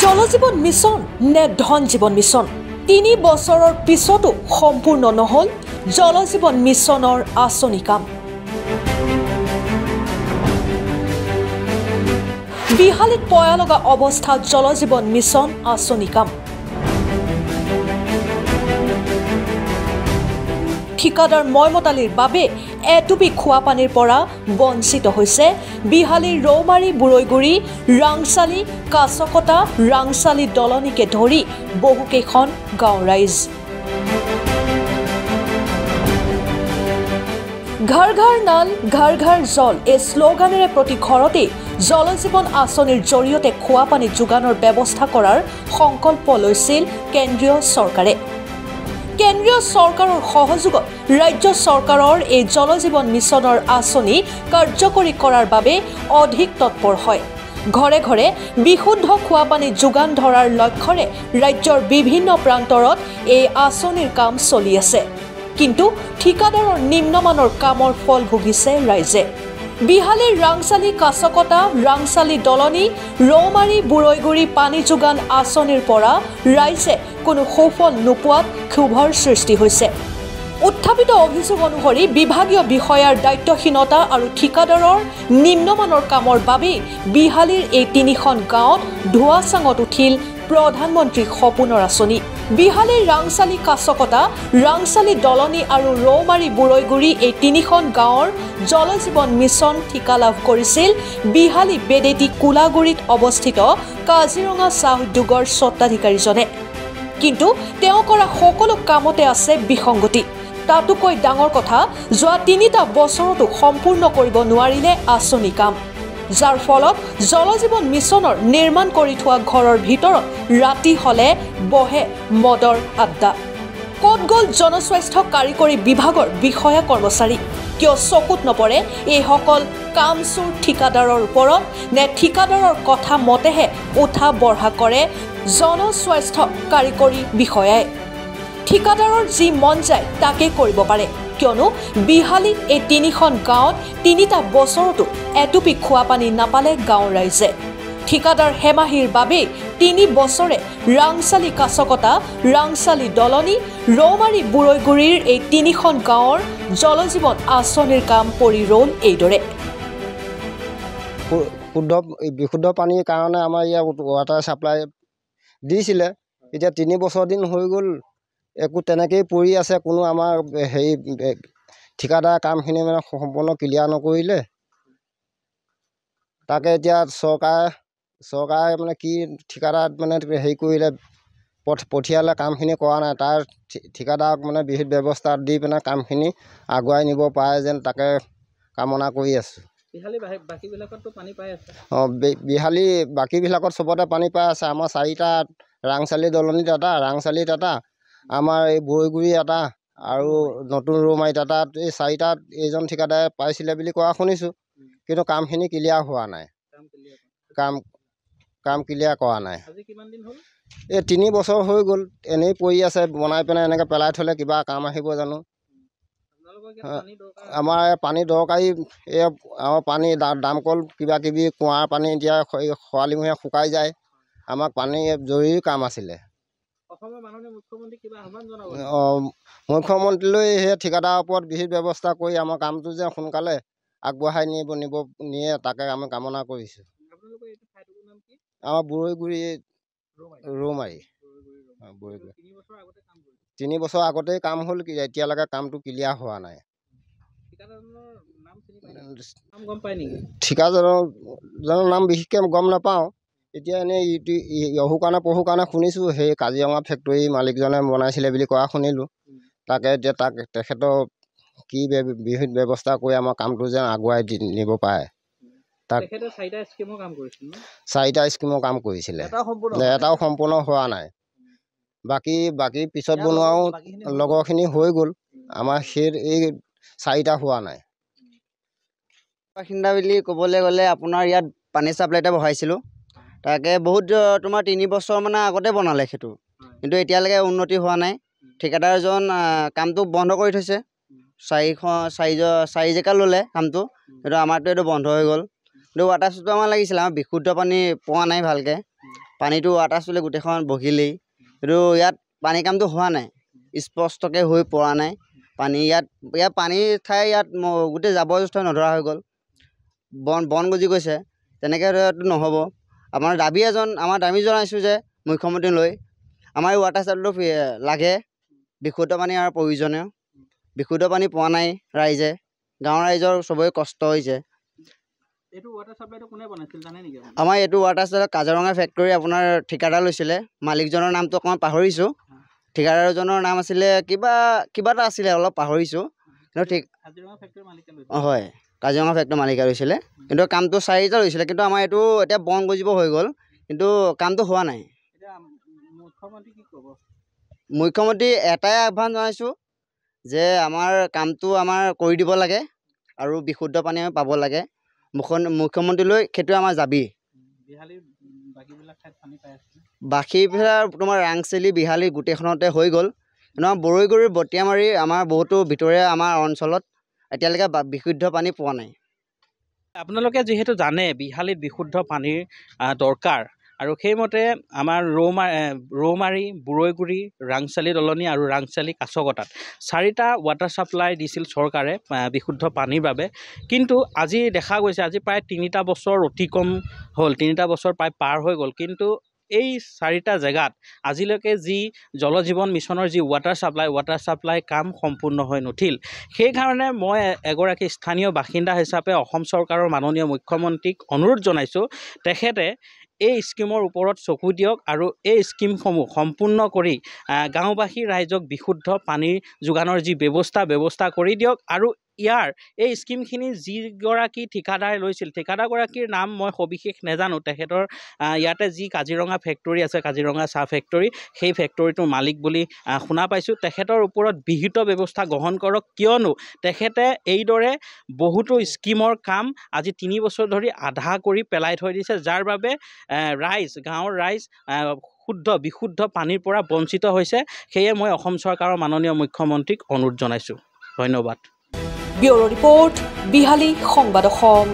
Jal Jeevan mission নে ধন জীৱন মিছন 3 বছৰৰ পিছতো সম্পূৰ্ণ নহল জলজীৱন মিছনৰ আঁচনি কাম। বিহালীত পয়ালগা অৱস্থাত জলজীৱন মিছন আঁচনি কাম। ঠিকাদাৰ ময়মতালিৰ বাবে এটুপি খোৱা পানীৰ পৰা বঞ্চিত হৈছে বিহালীৰ ৰৌমাৰী বুৰৈগুৰি ৰাংচালি কাছকটা ৰাংচালি দলনিকে ধৰি বহুকেইখন গাঁও ৰাইজ। ঘৰ ঘৰ নল ঘৰ ঘৰ জল এই শ্লোগানেৰে প্ৰতি ঘৰতে জলজীৱন আঁচনিৰ জৰিয়তে খোৱা পানী যোগানৰ ব্যৱস্থা কৰাৰ সংকল্প লৈছিল কেন্দ্ৰীয় চৰকাৰে। কেন্দ্ৰীয় চৰকাৰৰ সহযোগত ৰাজ্য চৰকাৰৰ এই জলজীৱন মিছনৰ আঁচনি কাৰ্যকৰী কৰাৰ বাবে অধিক তৎপৰ হয়। ঘৰে ঘৰে বিশুদ্ধ খোৱা পানী যোগান ধৰাৰ লক্ষ্যৰে ৰাজ্যৰ বিভিন্ন প্ৰান্তৰত এই আঁচনিৰ কাম চলি আছে। কিন্তু ঠিকাদাৰৰ নিম্নমানৰ কামৰ ফল ভুগিছে ৰাইজে। বিহালীৰ ৰাংচালি কাছকটা ৰাংচালি দলনি ৰৌমাৰী বুৰৈগুৰি পানী যোগান আঁচনিৰ পৰা ৰাইজে কোনো সুফল নোপোৱাত ক্ষোভৰ সৃষ্টি হৈছে। উত্থাপিত অভিযোগ অনুসৰি বিভাগীয় বিষয়াৰ দায়িত্বহীনতা আৰু ঠিকাদাৰৰ নিম্নমানৰ কামৰ বাবেই বিহালীৰ এই 3খন গাঁৱত ধোঁৱাচাঙত উঠিল প্ৰধানমন্ত্ৰী সপোনৰ আঁচনি। বিহালীৰ ৰাংচালি কাছকটা ৰাংচালি দলনি আৰু ৰৌমাৰী বুৰৈগুৰি এই 3খন গাঁৱৰ জলজীৱন মিছন ঠিকা লাভ কৰিছিল বিহালী বেদেতি কোলাগুৰিত অৱস্থিত কাজিৰঙা চাহ উদ্যোগৰ স্বত্বাধিকাৰীজনে। কিন্তু তেওঁ কৰা সকলো কামতে আছে বিসংগতি। তাতোকৈ ডাঙৰ কথা যোৱা 3টা বছৰতো সম্পূৰ্ণ কৰিব নোৱাৰিলে আঁচনি কাম, যাৰ ফলত জলজীৱন মিছনৰ নিৰ্মাণ কৰি থোৱা ঘৰৰ ভিতৰত ৰাতি হলে বহে মদৰ আড্ডা। ক'ত গ'ল জনস্বাস্থ্য কাৰিকৰী বিভাগৰ বিষয়া কৰ্মচাৰী? কিয় চকুত নপৰে এইসকল কামচোৰ ঠিকাদাৰৰ ওপৰত? নে ঠিকাদাৰৰ কথা মতেহে উঠা বঢ়া কৰে জনস্বাস্থ্য কাৰিকৰী বিষয়াই? ঠিকাদাৰৰ যি মন যায় তাকে কৰিব পাৰে, কিয়নো বিহালীত এই 3খন গাঁৱত 3টা বছৰতো এটুপি খোৱা পানী নাপালে গাঁৱৰ ৰাইজে। ঠিকাদাৰ হেমাহিৰ বাবেই 3 বছৰে ৰাংচালি কাছকটা ৰাংচালি দলনি ৰৌমাৰী বুৰৈগুৰিৰ এই 3খন গাঁৱৰ জলজীৱন আঁচনিৰ কাম পৰি ৰ'ল এইদৰে। বিশুদ্ধ পানীৰ কাৰণে আমাৰ ইয়াত ৱাটাৰ ছাপ্লাই দিছিলে। এতিয়া 3 বছৰ দিন হৈ গ'ল, একো তেনেকেই পৰি আছে। কোনো আমাৰ হেৰি ঠিকাদাৰ কামখিনি মানে সম্পূৰ্ণ ক্লিয়াৰ নকৰিলে। তাকে এতিয়া চৰকাৰে মানে কি ঠিকাদাৰ মানে হেৰি কৰিলে পঠিয়ালে, কামখিনি কৰা নাই। তাৰ ঠিকাদাৰক মানে বিহিত ব্যৱস্থা দি পিনে কামখিনি আগুৱাই নিব পাৰে যেন তাকে কামনা কৰি আছোঁ। বিহালী বাকীবিলাকত চবতে পানী পাই আছে। আমাৰ 4টা ৰাংচালি দলনিত এটা, ৰাংচালিত এটা, আমাৰ এই বুৰৈগুৰি এটা আৰু নতুন ৰৌমাৰীত এটা, এই 4টাত এইজন ঠিকাদাৰে পাইছিলে বুলি কোৱা শুনিছোঁ। কিন্তু কামখিনি ক্লিয়াৰ হোৱা নাই, কাম ক্লিয়াৰ কৰা নাই। এই 3 বছৰ হৈ গ'ল, এনেই পৰি আছে। বনাই পিনে এনেকৈ পেলাই থ'লে কিবা কাম আহিব জানো? আমাৰ পানী দৰকাৰী। এই আমাৰ পানী দামকল কিবা কিবি কুঁৱাৰ পানী এতিয়া খৰালিমহীয়া শুকাই যায়। আমাক পানী জৰুৰী কাম আছিলে। মুখ্যমন্ত্ৰীলৈ সেই ঠিকাদাৰৰ ওপৰত বিহিত ব্যৱস্থা কৰি আমাৰ কামটো যে সোনকালে আগবঢ়াই নিয়ে তাকে আমি কামনা কৰিছোঁ। আমাৰ বুৰৈগুৰি ৰৌমাৰী 3 বছৰ আগতেই কাম হ'ল, এতিয়ালৈকে কামটো ক্লিয়াৰ হোৱা নাই। ঠিকাদাৰৰ নাম বিশেষকৈ গম নাপাওঁ। এতিয়া এনেই অহু কাৰণে শুনিছোঁ, সেই কাজিৰঙা ফেক্টৰী মালিকজনে বনাইছিলে বুলি কোৱা শুনিলোঁ। তাকে এতিয়া তেখেতৰ কি বিহিত ব্যৱস্থা কৰি আমাৰ কামটো যেন আগুৱাই নিব পাৰে। 4টা স্কিমৰ কাম কৰিছিলে, এটাও সম্পূৰ্ণ হোৱা নাই। বাকী পিছত বনোৱাও লগৰখিনি হৈ গ'ল, আমাৰ এই 4টা হোৱা নাই। বাসিন্দা বুলি ক'বলৈ গ'লে আপোনাৰ ইয়াত পানী ছাপ্লাই এটা বহাইছিলোঁ। তাকে বহুত তোমাৰ 3 বছৰ মানে আগতে বনালে সেইটো, কিন্তু এতিয়ালৈকে উন্নতি হোৱা নাই। ঠিকাদাৰজন কামটো বন্ধ কৰি থৈছে। 4 জেকা ল'লে কামটো, কিন্তু আমাৰতো এইটো বন্ধ হৈ গ'ল। কিন্তু ৱাটাৰ ছাপ্লাই আমাৰ লাগিছিলে, আমাৰ বিশুদ্ধ পানী পোৱা নাই ভালকৈ। পানীটো ৱাটাৰ চাপ্লাই গোটেইখন বহিলেই, কিন্তু ইয়াত পানী কামটো হোৱা নাই, স্পষ্টকৈ হৈ পৰা নাই। পানী ইয়াত পানী ঠাই ইয়াত গোটেই জাবৰ জোঁথৰ নধৰা হৈ গ'ল, বন গজি গৈছে। তেনেকৈ নহ'ব। আমাৰ দাবী জনাইছোঁ যে মুখ্যমন্ত্ৰীলৈ আমাৰ এই ৱাটাৰ চাপ্লাইটো লাগে, বিশুদ্ধ পানী আৰু প্ৰয়োজনীয়। বিশুদ্ধ পানী পোৱা নাই ৰাইজে, গাঁৱৰ ৰাইজৰ চবৰে কষ্ট হৈছে। আমাৰ এইটো ৱাটাৰ চাপ্লাই কাজিৰঙা ফেক্টৰী আপোনাৰ ঠিকাদাৰ লৈছিলে, মালিকজনৰ নামটো অকণমান পাহৰিছোঁ। ঠিকাদাৰজনৰ নাম আছিলে কিবা এটা আছিলে, অলপ পাহৰিছোঁ। কিন্তু হয়, কাজিৰঙা ফেক্টৰী মালিকে লৈছিলে, কিন্তু কামটো 4টা লৈছিলে। কিন্তু আমাৰ এইটো এতিয়া বন গজিব হৈ গ'ল, কিন্তু কামটো হোৱা নাই। মুখ্যমন্ত্ৰী এটাই আহ্বান জনাইছোঁ যে আমাৰ কামটো কৰি দিব লাগে আৰু বিশুদ্ধ পানী আমি পাব লাগে। মুখ্যমন্ত্ৰীলৈ সেইটো আমাৰ দাবী। বাকীবিলাক তোমাৰ ৰাংচেলি বিহালী গোটেইখনতে হৈ গ'ল, কিন্তু আমাৰ বৰৈগুৰি বটিয়ামাৰি আমাৰ বহুতো ভিতৰীয়া আমাৰ অঞ্চলত এতিয়ালৈকে বিশুদ্ধ পানী পোৱা নাই। আপোনালোকে যিহেতু জানে বিহালীত বিশুদ্ধ পানীৰ দৰকাৰ, আৰু সেইমতে আমাৰ ৰৌমাৰী, বৰৈগুৰি, ৰাংচালি দলনি আৰু ৰাংচালি কাছকটাত 4টা ৱাটাৰ চাপ্লাই দিছিল চৰকাৰে বিশুদ্ধ পানীৰ বাবে। কিন্তু আজি দেখা গৈছে, আজি প্ৰায় 3টা বছৰ অতিক্ৰম হ'ল, 3টা বছৰ প্ৰায় পাৰ হৈ গ'ল, কিন্তু এই 4টা জেগাত আজিলৈকে যি জল জীৱন মিছনৰ যি ৱাটাৰ চাপ্লাই কাম সম্পূৰ্ণ হৈ নুঠিল। সেইকাৰণে মই এগৰাকী স্থানীয় বাসিন্দা হিচাপে অসম চৰকাৰৰ মাননীয় মুখ্যমন্ত্ৰীক অনুৰোধ জনাইছোঁ, তেখেতে এই স্কিমৰ ওপৰত চকু দিয়ক আৰু এই স্কিমসমূহ সম্পূৰ্ণ কৰি গাঁওবাসী ৰাইজক বিশুদ্ধ পানীৰ যোগানৰ যি ব্যৱস্থা কৰি দিয়ক। আৰু এই স্কিমখিনি যিগৰাকী ঠিকাদাৰ লৈছিল, ঠিকাদাৰগৰাকীৰ নাম মই সবিশেষ নাজানো। তেখেতৰ ইয়াতে যি কাজিৰঙা ফেক্টৰী আছে, কাজিৰঙা চাহ ফেক্টৰী, সেই ফেক্টৰীটোৰ মালিক বুলি শুনা পাইছোঁ। তেখেতৰ ওপৰত বিহিত ব্যৱস্থা গ্ৰহণ কৰক, কিয়নো তেখেতে এইদৰে বহুতো স্কিমৰ কাম আজি 3 বছৰ ধৰি আধা কৰি পেলাই থৈ দিছে, যাৰ বাবে গাঁৱৰ ৰাইজ বিশুদ্ধ পানীৰ পৰা বঞ্চিত হৈছে। সেয়ে মই অসম চৰকাৰৰ মাননীয় মুখ্যমন্ত্ৰীক অনুৰোধ জনাইছোঁ। ধন্যবাদ। ব্যুৰো ৰিপৰ্ট, বিহালী সংবাদ অসম।